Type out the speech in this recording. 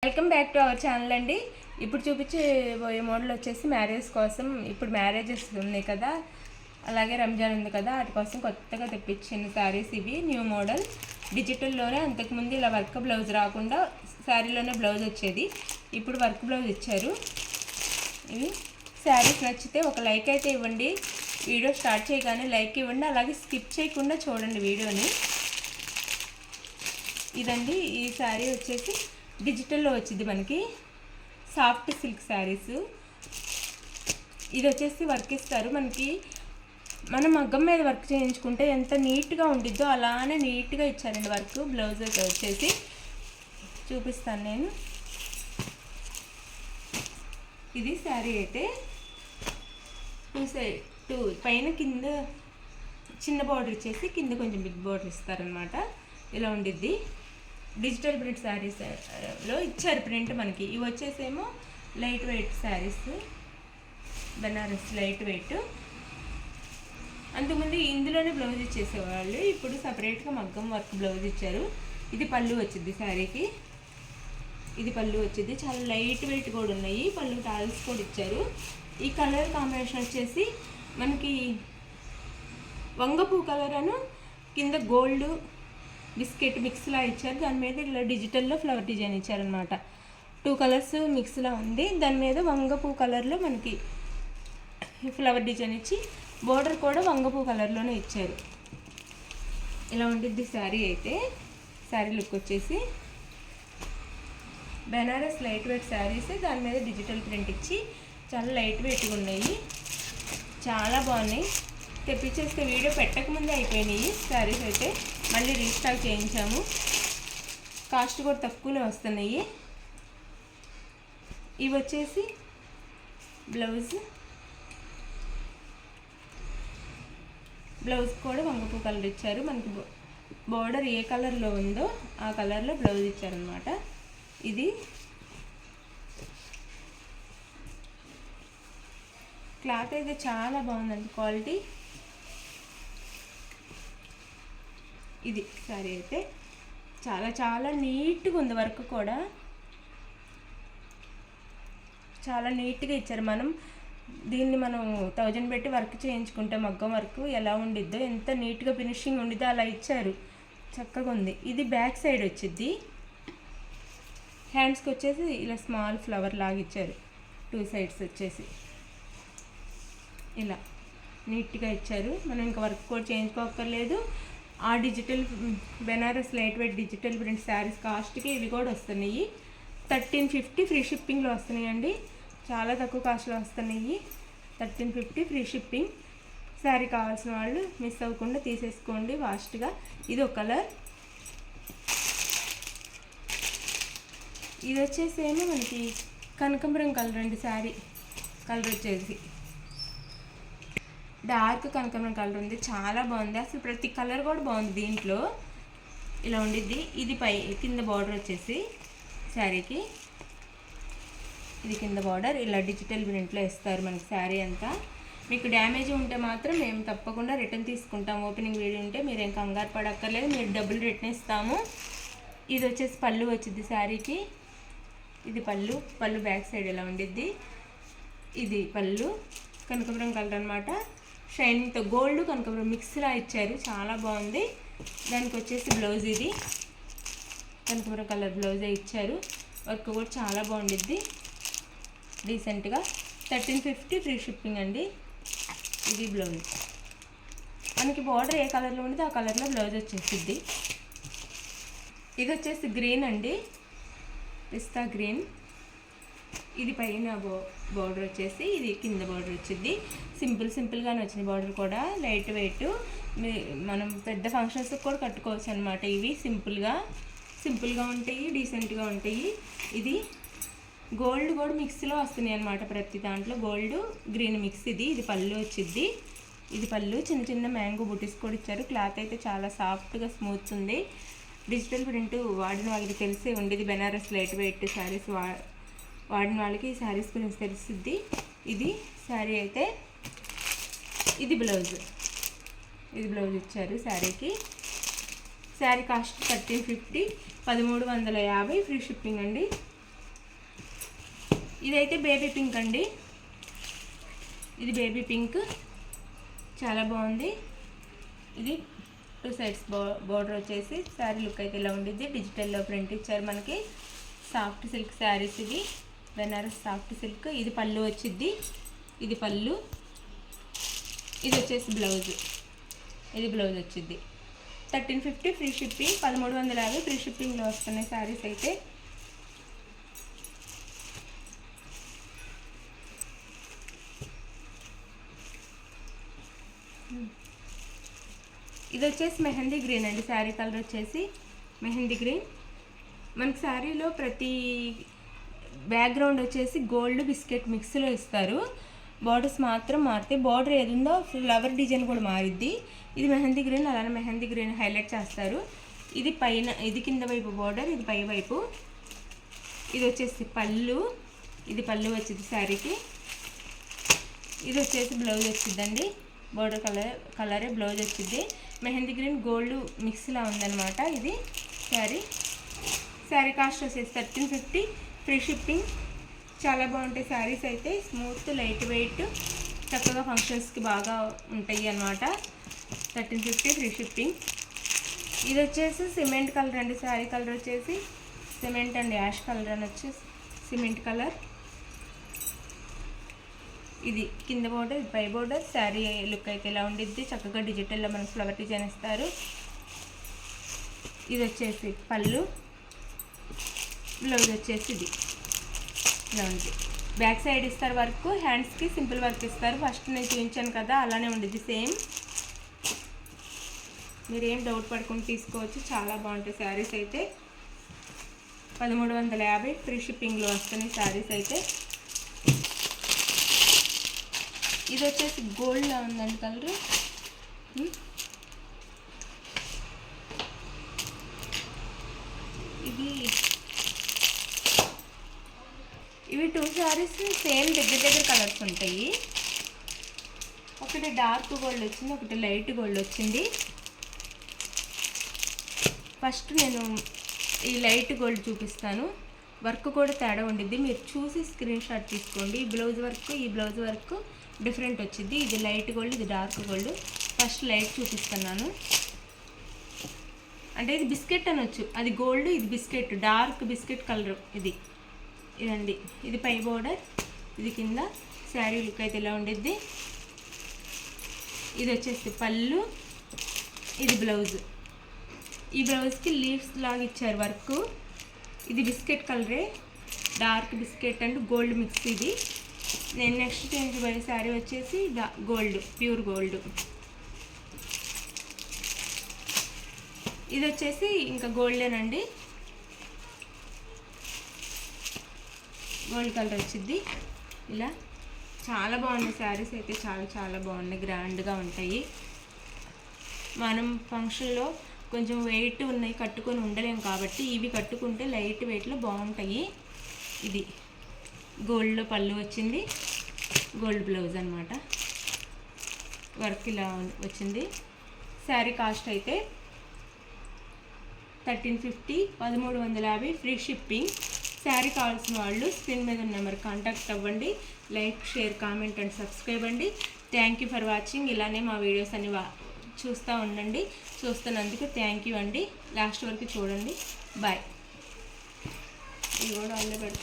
Welcome back to our channel అండి. ఇప్పుడు చూపించబోయే మోడల్ వచ్చేసి మ్యారేజ్ కోసం. ఇప్పుడు మ్యారేజెస్ ఉన్నాయి కదా, అలాగే రంజాన్ ఉంది కదా, వాటి కోసం కొత్తగా తెప్పించిన శారీస్ ఇవి. న్యూ మోడల్ డిజిటల్లోనే. అంతకుముందు ఇలా వర్క్ బ్లౌజ్ రాకుండా శారీలోనే బ్లౌజ్ వచ్చేది, ఇప్పుడు వర్క్ బ్లౌజ్ ఇచ్చారు. ఇవి శారీస్ నచ్చితే ఒక లైక్ అయితే ఇవ్వండి. వీడియో స్టార్ట్ చేయగానే లైక్ ఇవ్వండి, అలాగే స్కిప్ చేయకుండా చూడండి వీడియోని. ఇదండి ఈ శారీ వచ్చేసి డిజిటల్లో వచ్చింది మనకి. Soft silk saris. ఇది వచ్చేసి వర్క్ ఇస్తారు మనకి. మనం మగ్గం మీద వర్క్ చేయించుకుంటే ఎంత నీట్గా ఉండిద్దో అలానే నీట్గా ఇచ్చారండి వర్క్. బ్లౌజ్ వచ్చేసి చూపిస్తాను నేను. ఇది శారీ అయితే టూ పైన కింద చిన్న బార్డర్ ఇచ్చేసి కింద కొంచెం బిగ్ బార్డర్ ఇస్తారనమాట. ఇలా ఉండిద్ది. డిజిటల్ ప్రింట్ శారీస్లో ఇచ్చారు ప్రింట్ మనకి. ఇవి వచ్చేసేమో light weight saris, Banaras light weight. అంతకుముందు ఇందులోనే బ్లౌజ్ ఇచ్చేసేవాళ్ళు, ఇప్పుడు సపరేట్గా మగ్గం వర్క్ బ్లౌజ్ ఇచ్చారు. ఇది పళ్ళు వచ్చింది శారీకి. ఇది పళ్ళు వచ్చింది. చాలా లైట్ వెయిట్ కూడా ఉన్నాయి. పళ్ళు టాల్స్ కూడా ఇచ్చారు. ఈ కలర్ కాంబినేషన్ వచ్చేసి మనకి వంగపూ కలర్ అను కింద గోల్డ్ బిస్కెట్ మిక్స్లా ఇచ్చారు. దాని మీద ఇలా డిజిటల్లో ఫ్లవర్ డిజైన్ ఇచ్చారనమాట. 2 కలర్స్ మిక్స్లా ఉంది. దాని మీద వంగపూ కలర్లో మనకి ఫ్లవర్ డిజైన్ ఇచ్చి బోర్డర్ కూడా వంగపూ కలర్లోనే ఇచ్చారు. ఇలా ఉండిద్ది శారీ అయితే. శారీ లుక్ వచ్చేసి బెనారస్ లైట్ వెయిట్ శారీస్, దాని మీద డిజిటల్ ప్రింట్ ఇచ్చి చాలా లైట్ వెయిట్గా ఉన్నాయి. చాలా బాగున్నాయి. తెప్పించేస్తే వీడియో పెట్టకముందే అయిపోయినాయి శారీస్ అయితే. మళ్ళీ రీస్టాక్ చేయించాము. కాస్ట్ కూడా తక్కువలో వస్తున్నాయి. ఇవి వచ్చేసి బ్లౌజ్ కూడా వంగపూ కలర్ ఇచ్చారు మనకి. బోర్డర్ ఏ కలర్లో ఉందో ఆ కలర్లో బ్లౌజ్ ఇచ్చారనమాట. ఇది క్లాత్ అయితే చాలా బాగుందండి, క్వాలిటీ. ఇది శారీ అయితే చాలా చాలా నీట్గా ఉంది. వర్క్ కూడా చాలా నీట్గా ఇచ్చారు. దీన్ని మనం 1000 పెట్టి వర్క్ చేయించుకుంటే మగ్గం వర్క్ ఎలా ఉండిద్దో, ఎంత నీట్గా ఫినిషింగ్ ఉండిద్దో అలా ఇచ్చారు. చక్కగా ఉంది. ఇది బ్యాక్ సైడ్ వచ్చింది. హ్యాండ్స్కి వచ్చేసి ఇలా స్మాల్ ఫ్లవర్ లాగా ఇచ్చారు. 2 సైడ్స్ వచ్చేసి ఇలా నీట్గా ఇచ్చారు. మనం ఇంకా వర్క్ కూడా చేయించుకోక్కర్లేదు. ఆ digital Banaras light weight digital print saris కాస్ట్కి ఇవి కూడా వస్తున్నాయి. 1350 ఫ్రీ షిప్పింగ్లో వస్తున్నాయండి. చాలా తక్కువ కాస్ట్లో వస్తున్నాయి. 1350 ఫ్రీ షిప్పింగ్. శారీ కావాల్సిన వాళ్ళు మిస్ అవ్వకుండా తీసేసుకోండి ఫాస్ట్గా. ఇది ఒక కలర్. ఇది వచ్చేసి ఏమో మనకి కనకాంబరం కలర్ అండి. శారీ కలర్ వచ్చేసి డార్క్ కనకాంబరం కలర్ ఉంది. చాలా బాగుంది. అసలు ప్రతి కలర్ కూడా బాగుంది దీంట్లో. ఇలా ఉండిద్ది. ఇది కింద బార్డర్ వచ్చేసి శారీకి ఇది కింద బార్డర్ ఇలా డిజిటల్ ప్రింట్లో ఇస్తారు మనకి శారీ అంతా. మీకు డ్యామేజ్ ఉంటే మాత్రం మేము తప్పకుండా రిటర్న్ తీసుకుంటాం. ఓపెనింగ్ వీడియో ఉంటే మీరు ఏం కంగారు పడక్కర్లేదు, మీరు డబ్బులు రిటర్న్ ఇస్తాము. ఇది వచ్చేసి పళ్ళు వచ్చింది శారీకి. ఇది పళ్ళు బ్యాక్ సైడ్ ఇలా ఉండిద్ది. ఇది పళ్ళు కనకాంబరం కలర్ అనమాట. షైనింగ్తో గోల్డ్ కనకాంబరం మిక్స్లా ఇచ్చారు. చాలా బాగుంది. దానికి వచ్చేసి బ్లౌజ్ ఇది కనకాంబరం కలర్ బ్లౌజే ఇచ్చారు. వర్క్ కూడా చాలా బాగుండిద్ది డీసెంట్గా. 1350 ఫ్రీ షిప్పింగ్ అండి. ఇది బ్లౌజ్ మనకి. బార్డర్ ఏ కలర్లో ఉండితే ఆ కలర్లో బ్లౌజ్ వచ్చేసిద్ది. ఇది వచ్చేసి గ్రీన్ అండి, పిస్తా గ్రీన్. ఇది పైన బార్డర్ వచ్చేసి ఇది కింద బార్డర్ వచ్చింది. సింపుల్గానే వచ్చింది బార్డర్ కూడా. Light weight. మనం పెద్ద ఫంక్షన్స్కి కూడా కట్టుకోవచ్చు అనమాట. ఇవి సింపుల్గా ఉంటాయి, డీసెంట్గా ఉంటాయి. ఇది గోల్డ్ కూడా మిక్స్లో వస్తున్నాయి అనమాట. ప్రతి దాంట్లో గోల్డ్ గ్రీన్ మిక్స్. ఇది పళ్ళు వచ్చింది. ఇది పళ్ళు. చిన్న చిన్న మ్యాంగో బుటీస్ కూడా ఇచ్చారు. క్లాత్ అయితే చాలా సాఫ్ట్గా స్మూత్ ఉంది. డిజిటల్ ప్రింట్ వాడిన వాళ్ళకి తెలిసే ఉండేది. బెనారస్ లైట్ వెయిట్ శారీస్ వాడిన వాళ్ళకి ఈ శారీస్ గురించి తెలుస్తుంది. ఇది శారీ అయితే. ఇది బ్లౌజ్ ఇచ్చారు శారీకి. శారీ కాస్ట్ 1350, 1350 ఫ్రీ షిప్పింగ్ అండి. ఇదైతే బేబీ పింక్ అండి, ఇది బేబీ పింక్ చాలా బాగుంది. ఇది 2 సైడ్స్ బోర్డర్ వచ్చేసి శారీ లుక్ అయితే ఇలా ఉండిద్ది. డిజిటల్లో ప్రింట్ ఇచ్చారు మనకి. సాఫ్ట్ సిల్క్ శారీస్ ఇవి, బెనారస్ సాఫ్ట్ సిల్క్. ఇది పళ్ళు వచ్చిద్ది, ఇది పళ్ళు. ఇది వచ్చేసి బ్లౌజ్, ఇది బ్లౌజ్ వచ్చిద్ది. 1350 ఫ్రీ షిప్పింగ్, 1350 ఫ్రీ షిప్పింగ్లో వస్తున్నాయి శారీస్ అయితే. ఇది వచ్చేసి మెహందీ గ్రీన్ అండి, శారీ కలర్ వచ్చేసి మెహందీ గ్రీన్. మనకి శారీలో ప్రతి బ్యాక్గ్రౌండ్ వచ్చేసి గోల్డ్ బిస్కెట్ మిక్స్లో ఇస్తారు. బార్డర్స్ మాత్రం మారితే బార్డర్ ఏది ఉందో ఫ్లవర్ డిజైన్ కూడా మారిద్ది. ఇది మెహందీ గ్రీన్, అలానే మెహందీ గ్రీన్ హైలైట్ చేస్తారు. ఇది పైన, ఇది కింద వైపు బార్డర్, ఇది పై వైపు. ఇది వచ్చేసి పళ్ళు, ఇది పళ్ళు వచ్చింది శారీకి. ఇది వచ్చేసి బ్లౌజ్ వచ్చిందండి, బార్డర్ కలరే బ్లౌజ్ వచ్చింది. మెహందీ గ్రీన్ గోల్డ్ మిక్స్లా ఉందన్నమాట ఇది శారీ కాస్ట్ వచ్చేసి 1350 ఫ్రీ షిప్పింగ్. చాలా బాగుంటాయి శారీస్ అయితే, స్మూత్ లైట్ వెయిట్, చక్కగా ఫంక్షన్స్కి బాగా ఉంటాయి అన్నమాట. 1350 ఫ్రీ షిప్పింగ్. ఇది వచ్చేసి సిమెంట్ కలర్ అండి, శారీ కలర్ వచ్చేసి సిమెంట్ అండ్ యాష్ కలర్ అని వచ్చేసి సిమెంట్ కలర్. ఇది కింద బోర్డర్, ఇది పై బోర్డర్. శారీ లుక్ అయితే ఇలా ఉండిద్ది, చక్కగా డిజిటల్లో మనకు ఫ్లవర్ డిజైన్ ఇస్తారు. ఇది వచ్చేసి పళ్ళు, బ్లౌజ్ వచ్చేసి ఇది ఇలా ఉంది. బ్యాక్ సైడ్ ఇస్తారు వర్క్, హ్యాండ్స్కి సింపుల్ వర్క్ ఇస్తారు. ఫస్ట్ నేను చూపించాను కదా అలానే ఉండిద్ది సేమ్. మీరు ఏం డౌట్ పడుకుని తీసుకోవచ్చు, చాలా బాగుంటాయి శారీస్ అయితే. 1350 ఫ్రీ షిప్పింగ్లో వస్తున్నాయి శారీస్ అయితే. ఇది వచ్చేసి గోల్డ్లో ఉందండి కలర్. ఇవి 2 శారీస్ సేమ్ దగ్గర కలర్స్ ఉంటాయి. ఒకటి డార్క్ గోల్డ్ వచ్చింది, ఒకటి లైట్ గోల్డ్ వచ్చింది. ఫస్ట్ నేను ఈ లైట్ గోల్డ్ చూపిస్తాను. వర్క్ కూడా తేడా ఉండిద్ది, మీరు చూసి స్క్రీన్ షాట్ తీసుకోండి. ఈ బ్లౌజ్ వర్క్ డిఫరెంట్ వచ్చింది. ఇది లైట్ గోల్డ్, ఇది డార్క్ గోల్డ్. ఫస్ట్ లైట్ చూపిస్తున్నాను. అంటే ఇది బిస్కెట్ అనొచ్చు, అది గోల్డ్, ఇది బిస్కెట్, డార్క్ బిస్కెట్ కలర్ ఇదండి. ఇది పై బోర్డర్, ఇది కింద. శారీ లుక్ అయితే ఇలా ఉండిద్ది. ఇది వచ్చేసి పళ్ళు, ఇది బ్లౌజ్. ఈ బ్లౌజ్కి లీవ్స్ లాగా ఇచ్చారు వర్క్. ఇది బిస్కెట్ కలరే, dark biscuit and gold mix. ఇది నేను నెక్స్ట్ చేయించబోయే శారీ వచ్చేసి గోల్డ్, ప్యూర్ గోల్డ్. ఇది వచ్చేసి ఇంకా గోల్డేనండి, గోల్డ్ కలర్ వచ్చింది ఇలా. చాలా బాగున్నాయి శారీస్ అయితే, చాలా బాగున్నాయి, గ్రాండ్గా ఉంటాయి. మనం ఫంక్షన్లో కొంచెం వెయిట్ ఉన్నాయి కట్టుకొని ఉండలేము కాబట్టి ఇవి కట్టుకుంటే లైట్ వెయిట్లో బాగుంటాయి. ఇది గోల్డ్లో పళ్ళు వచ్చింది, గోల్డ్ బ్లౌజ్ అనమాట. వర్క్ ఇలా వచ్చింది. శారీ కాస్ట్ అయితే 1350, 1350 ఫ్రీ షిప్పింగ్. శారీ కావాల్సిన వాళ్ళు స్క్రీన్ మీద ఉన్న నెంబర్ కాంటాక్ట్ అవ్వండి. Like, share, comment and subscribe అండి. Thank you for watching. ఇలానే మా వీడియోస్ అన్ని చూస్తూ ఉండండి. చూస్తున్నందుకు థ్యాంక్ యూ అండి. లాస్ట్ వరకు చూడండి. బాయ్. ఇది కూడా అల్లే పెడతాను.